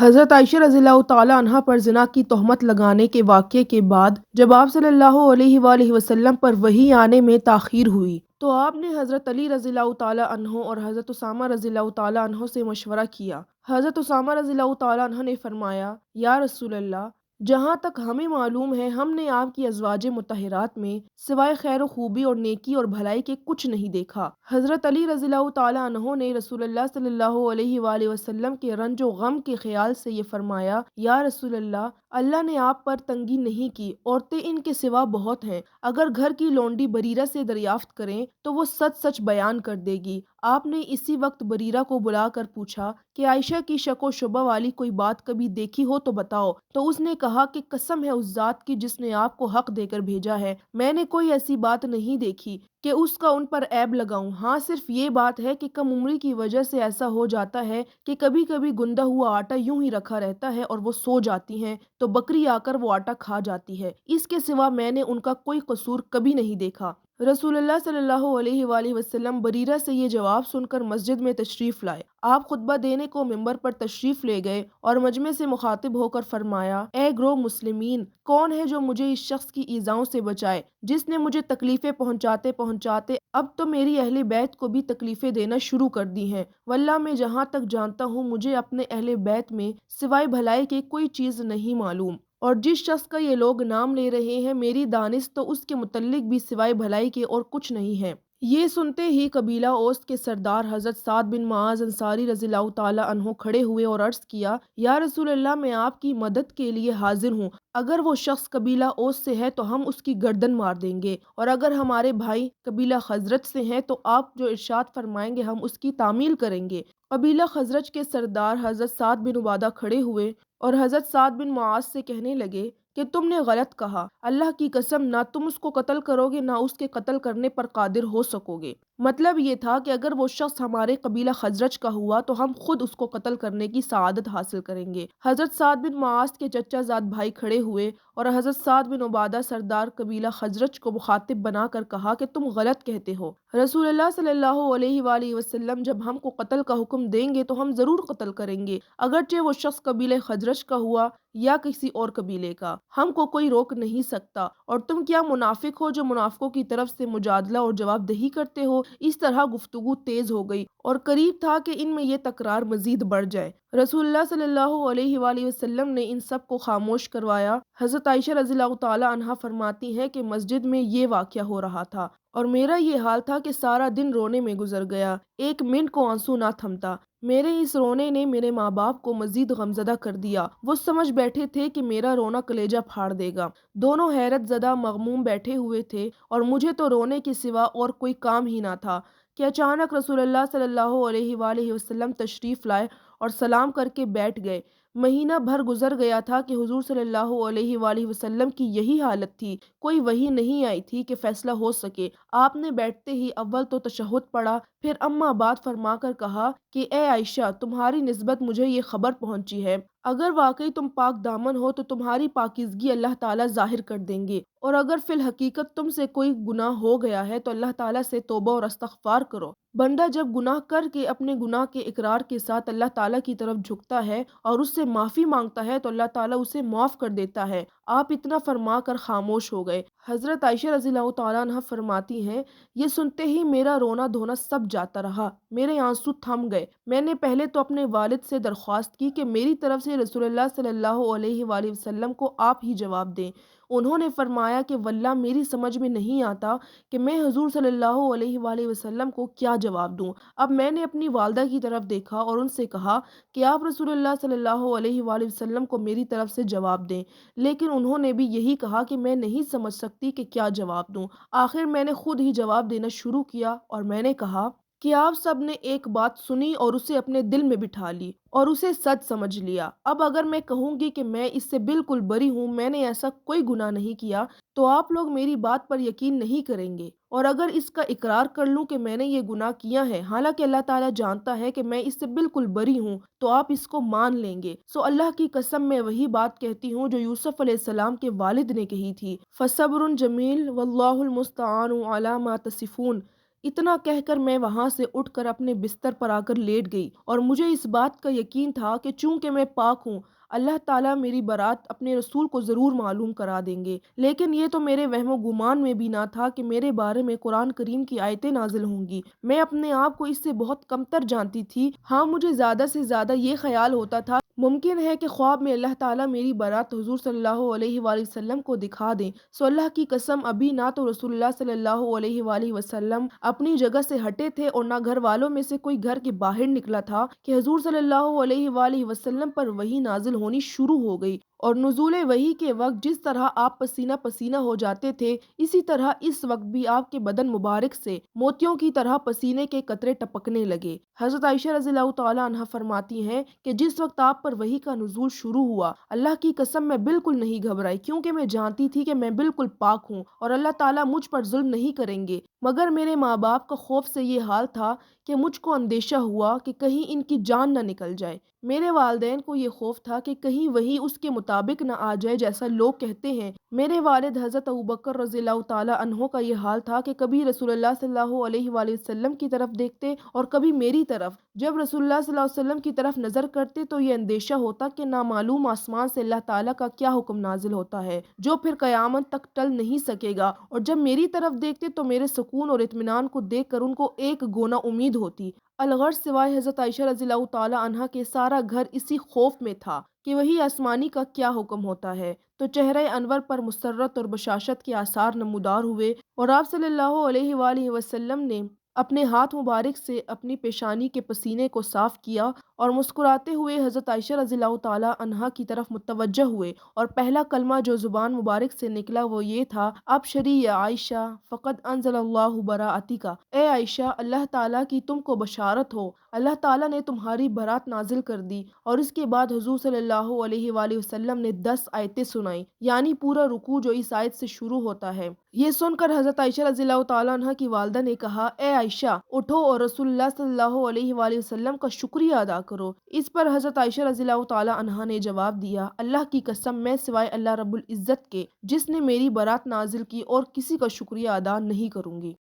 حضرت عائشہ رضی اللہ تعالیٰ عنہا پر زنا کی تہمت لگانے کے واقعے کے بعد جب آپ صلی اللہ علیہ وآلہ وسلم پر وحی آنے میں تاخیر ہوئی تو آپ نے حضرت علی رضی اللہ تعالیٰ عنہ اور حضرت اسامہ رضی اللہ تعالیٰ عنہ سے مشورہ کیا۔ حضرت اسامہ رضی اللہ تعالیٰ عنہ نے فرمایا، یا رسول اللہ، جہاں تک ہمیں معلوم ہے ہم نے آپ کی ازواج مطہرات میں سوائے خیر و خوبی اور نیکی اور بھلائی کے کچھ نہیں دیکھا۔ حضرت علی رضی اللہ تعالیٰ عنہ نے رسول اللہ صلی اللہ علیہ وآلہ وسلم کے رنج و غم کے خیال سے یہ فرمایا، یا رسول اللہ، اللہ نے آپ پر تنگی نہیں کی، عورتیں ان کے سوا بہت ہیں، اگر گھر کی لونڈی بریرہ سے دریافت کریں تو وہ سچ سچ بیان کر دے گی۔ آپ نے اسی وقت بریرہ کو بلا کر پوچھا کہ عائشہ کی شک و شبہ والی کوئی بات کبھی دیکھی ہو تو بتاؤ، تو اس نے کہا کہ قسم ہے اس ذات کی جس نے آپ کو حق دے کر بھیجا ہے، میں نے کوئی ایسی بات نہیں دیکھی کہ اس کا ان پر عیب لگاؤں۔ ہاں، صرف یہ بات ہے کہ کم عمری کی وجہ سے ایسا ہو جاتا ہے کہ کبھی کبھی گندا ہوا آٹا یوں ہی رکھا رہتا ہے اور وہ سو جاتی ہیں تو بکری آ کر وہ آٹا کھا جاتی ہے، اس کے سوا میں نے ان کا کوئی قصور کبھی نہیں دیکھا۔ رسول اللہ صلی اللہ علیہ وآلہ وسلم بریرہ سے یہ جواب سن کر مسجد میں تشریف لائے۔ آپ خطبہ دینے کو منبر پر تشریف لے گئے اور مجمع سے مخاطب ہو کر فرمایا، اے گروہ مسلمین، کون ہے جو مجھے اس شخص کی ایذاؤں سے بچائے جس نے مجھے تکلیفیں پہنچاتے پہنچاتے اب تو میری اہل بیت کو بھی تکلیفیں دینا شروع کر دی ہیں۔ واللہ میں جہاں تک جانتا ہوں مجھے اپنے اہل بیت میں سوائے بھلائی کے کوئی چیز نہیں معلوم، اور جس شخص کا یہ لوگ نام لے رہے ہیں میری دانست تو اس کے متعلق بھی سوائے بھلائی کے اور کچھ نہیں ہے۔ یہ سنتے ہی قبیلہ اوس کے سردار حضرت سعد بن معاذ انصاری رضی اللہ تعالیٰ عنہ کھڑے ہوئے اور عرض کیا، یا رسول اللہ، میں آپ کی مدد کے لیے حاضر ہوں۔ اگر وہ شخص قبیلہ اوس سے ہے تو ہم اس کی گردن مار دیں گے، اور اگر ہمارے بھائی قبیلہ خزرج سے ہیں تو آپ جو ارشاد فرمائیں گے ہم اس کی تعمیل کریں گے۔ قبیلہ خزرج کے سردار حضرت سعد بن عبادہ کھڑے ہوئے اور حضرت سعد بن معاذ سے کہنے لگے کہ تم نے غلط کہا، اللہ کی قسم نہ تم اس کو قتل کرو گے نہ اس کے قتل کرنے پر قادر ہو سکو گے۔ مطلب یہ تھا کہ اگر وہ شخص ہمارے قبیلہ خزرج کا ہوا تو ہم خود اس کو قتل کرنے کی سعادت حاصل کریں گے۔ حضرت سعد بن معاذ کے چچا زاد بھائی کھڑے ہوئے اور حضرت سعد بن عبادہ سردار قبیلہ خزرج کو مخاطب بنا کر کہا کہ تم غلط کہتے ہو، رسول اللہ صلی اللہ علیہ وآلہ وسلم جب ہم کو قتل کا حکم دیں گے تو ہم ضرور قتل کریں گے، اگرچہ وہ شخص قبیلہ خزرج کا ہوا یا کسی اور قبیلے کا، ہم کو کوئی روک نہیں سکتا۔ اور تم کیا منافق ہو جو منافقوں کی طرف سے مجادلہ اور جواب دہی کرتے ہو؟ اس طرح گفتگو تیز ہو گئی اور قریب تھا کہ ان میں یہ تکرار مزید بڑھ جائے۔ رسول اللہ صلی اللہ علیہ وآلہ وسلم نے ان سب کو خاموش کروایا۔ حضرت عائشہ رضی اللہ تعالیٰ عنہا فرماتی ہیں کہ مسجد میں یہ واقعہ ہو رہا تھا اور میرا یہ حال تھا کہ سارا دن رونے میں گزر گیا، ایک منٹ کو آنسو نہ تھمتا۔ میرے اس رونے نے میرے ماں باپ کو مزید غمزدہ کر دیا، وہ سمجھ بیٹھے تھے کہ میرا رونا کلیجہ پھاڑ دے گا۔ دونوں حیرت زدہ مغموم بیٹھے ہوئے تھے اور مجھے تو رونے کے سوا اور کوئی کام ہی نہ تھا کہ اچانک رسول اللہ صلی اللہ علیہ وآلہ وسلم تشریف لائے اور سلام کر کے بیٹھ گئے۔ مہینہ بھر گزر گیا تھا کہ حضور صلی اللہ علیہ وآلہ وسلم کی یہی حالت تھی، کوئی وحی نہیں آئی تھی کہ فیصلہ ہو سکے۔ آپ نے بیٹھتے ہی اول تو تشہد پڑھا، پھر اما بعد فرما کر کہا کہ اے عائشہ، تمہاری نسبت مجھے یہ خبر پہنچی ہے، اگر واقعی تم پاک دامن ہو تو تمہاری پاکیزگی اللہ تعالیٰ ظاہر کر دیں گے، اور اگر فی الحقیقت تم سے کوئی گناہ ہو گیا ہے تو اللہ تعالیٰ سے توبہ اور استغفار کرو۔ بندہ جب گناہ کر کے اپنے گناہ کے اقرار کے ساتھ اللہ تعالیٰ کی طرف جھکتا ہے اور اس سے معافی مانگتا ہے تو اللہ تعالیٰ اسے معاف کر دیتا ہے۔ آپ اتنا فرما کر خاموش ہو گئے۔ حضرت عائشہ رضی اللہ تعالیٰ عنہ فرماتی ہیں، یہ سنتے ہی میرا رونا دھونا سب جاتا رہا، میرے آنسو تھم گئے۔ میں نے پہلے تو اپنے والد سے درخواست کی کہ میری طرف سے رسول اللہ صلی اللہ علیہ وآلہ وسلم کو آپ ہی جواب دیں۔ انہوں نے فرمایا کہ واللہ میری سمجھ میں نہیں آتا کہ میں حضور صلی اللہ علیہ وآلہ وسلم کو کیا جواب دوں۔ اب میں نے اپنی والدہ کی طرف دیکھا اور ان سے کہا کہ آپ رسول اللہ صلی اللہ علیہ وآلہ وسلم کو میری طرف سے جواب دیں، لیکن انہوں نے بھی یہی کہا کہ میں نہیں سمجھ سکتی کہ کیا جواب دوں۔ آخر میں نے خود ہی جواب دینا شروع کیا اور میں نے کہا کہ آپ سب نے ایک بات سنی اور اسے اپنے دل میں بٹھا لی اور اسے سچ سمجھ لیا۔ اب اگر میں کہوں گی کہ میں اس سے بالکل بری ہوں، میں نے ایسا کوئی گناہ نہیں کیا، تو آپ لوگ میری بات پر یقین نہیں کریں گے، اور اگر اس کا اقرار کر لوں کہ میں نے یہ گناہ کیا ہے حالانکہ اللہ تعالیٰ جانتا ہے کہ میں اس سے بالکل بری ہوں، تو آپ اس کو مان لیں گے۔ سو اللہ کی قسم میں وہی بات کہتی ہوں جو یوسف علیہ السلام کے والد نے کہی تھی، فَصَبْرٌ جَمِیلٌ وَاللَّهُ الْمُسْتَعَانُ عَلَىٰ مَا تَصِفُونَ، اتنا کہہ کر میں وہاں سے اٹھ کر اپنے بستر پر آ کر لیٹ گئی، اور مجھے اس بات کا یقین تھا کہ چونکہ میں پاک ہوں، اللہ تعالیٰ میری برات اپنے رسول کو ضرور معلوم کرا دیں گے۔ لیکن یہ تو میرے وہم و گمان میں بھی نہ تھا کہ میرے بارے میں قرآن کریم کی آیتیں نازل ہوں گی۔ میں اپنے آپ کو اس سے بہت کمتر جانتی تھی۔ ہاں، مجھے زیادہ سے زیادہ یہ خیال ہوتا تھا ممکن ہے کہ خواب میں اللہ تعالیٰ میری برات حضور صلی اللہ علیہ وآلہ وسلم کو دکھا دیں۔ سو اللہ کی قسم، ابھی نہ تو رسول اللہ صلی اللہ علیہ وآلہ وسلم اپنی جگہ سے ہٹے تھے، اور نہ گھر والوں میں سے کوئی گھر کے باہر نکلا تھا کہ حضور صلی اللہ علیہ وآلہ وسلم پر وحی نازل ہونی شروع ہو گئی۔ اور نزول وحی کے وقت جس طرح آپ پسینہ پسینہ ہو جاتے تھے، اسی طرح اس وقت بھی آپ کے بدن مبارک سے موتیوں کی طرح پسینے کے قطرے ٹپکنے لگے۔ حضرت عائشہ رضی اللہ تعالیٰ عنہ فرماتی ہیں کہ جس وقت آپ پر وحی کا نزول شروع ہوا، اللہ کی قسم میں بالکل نہیں گھبرائی، کیونکہ میں جانتی تھی کہ میں بالکل پاک ہوں اور اللہ تعالیٰ مجھ پر ظلم نہیں کریں گے۔ مگر میرے ماں باپ کا خوف سے یہ حال تھا کہ مجھ کو اندیشہ ہوا کہ کہیں ان کی جان نہ نکل جائے۔ میرے والدین کو یہ خوف تھا کہ کہیں وہی اس کے مطابق نہ آ جائے جیسا لوگ کہتے ہیں۔ میرے والد حضرت ابوبکر رضی اللہ تعالیٰ عنہ کا یہ حال تھا کہ کبھی رسول اللہ صلی اللہ علیہ وآلہ وسلم کی طرف دیکھتے اور کبھی میری طرف۔ جب رسول اللہ صلی اللہ علیہ وسلم کی طرف نظر کرتے تو یہ اندیشہ ہوتا کہ نامعلوم آسمان سے اللہ تعالیٰ کا کیا حکم نازل ہوتا ہے جو پھر قیامت تک ٹل نہیں سکے گا، اور جب میری طرف دیکھتے تو میرے سکون اور اطمینان کو دیکھ کر ان کو ایک گونا امید ہوتی۔ الغرض سوائے حضرت عائشہ رضی اللہ تعالیٰ عنہ کے سارا گھر اسی خوف میں تھا کہ وہی آسمانی کا کیا حکم ہوتا ہے۔ تو چہرہ انور پر مسرت اور بشاشت کے آثار نمودار ہوئے، اور آپ صلی اللہ علیہ وآلہ وسلم نے اپنے ہاتھ مبارک سے اپنی پیشانی کے پسینے کو صاف کیا، اور مسکراتے ہوئے حضرت عائشہ رضی اللہ تعالیٰ عنہا کی طرف متوجہ ہوئے، اور پہلا کلمہ جو زبان مبارک سے نکلا وہ یہ تھا: ابشری یا عائشہ فقد انزل اللہ براءتک، اے عائشہ، اللہ تعالیٰ کی تم کو بشارت ہو، اللہ تعالیٰ نے تمہاری برات نازل کر دی۔ اور اس کے بعد حضور صلی اللہ علیہ وآلہ وسلم نے 10 آیتیں سنائیں، یعنی پورا رکوع جو اس آیت سے شروع ہوتا ہے۔ یہ سن کر حضرت عائشہ رضی اللہ تعالیٰ عنہ کی والدہ نے کہا: اے عائشہ، اٹھو اور رسول اللہ صلی اللہ علیہ وآلہ وسلم کا شکریہ ادا کرو۔ اس پر حضرت عائشہ رضی اللہ تعالیٰ عنہ نے جواب دیا: اللہ کی قسم، میں سوائے اللہ رب العزت کے جس نے میری برات نازل کی اور کسی کا شکریہ ادا نہیں کروں گی۔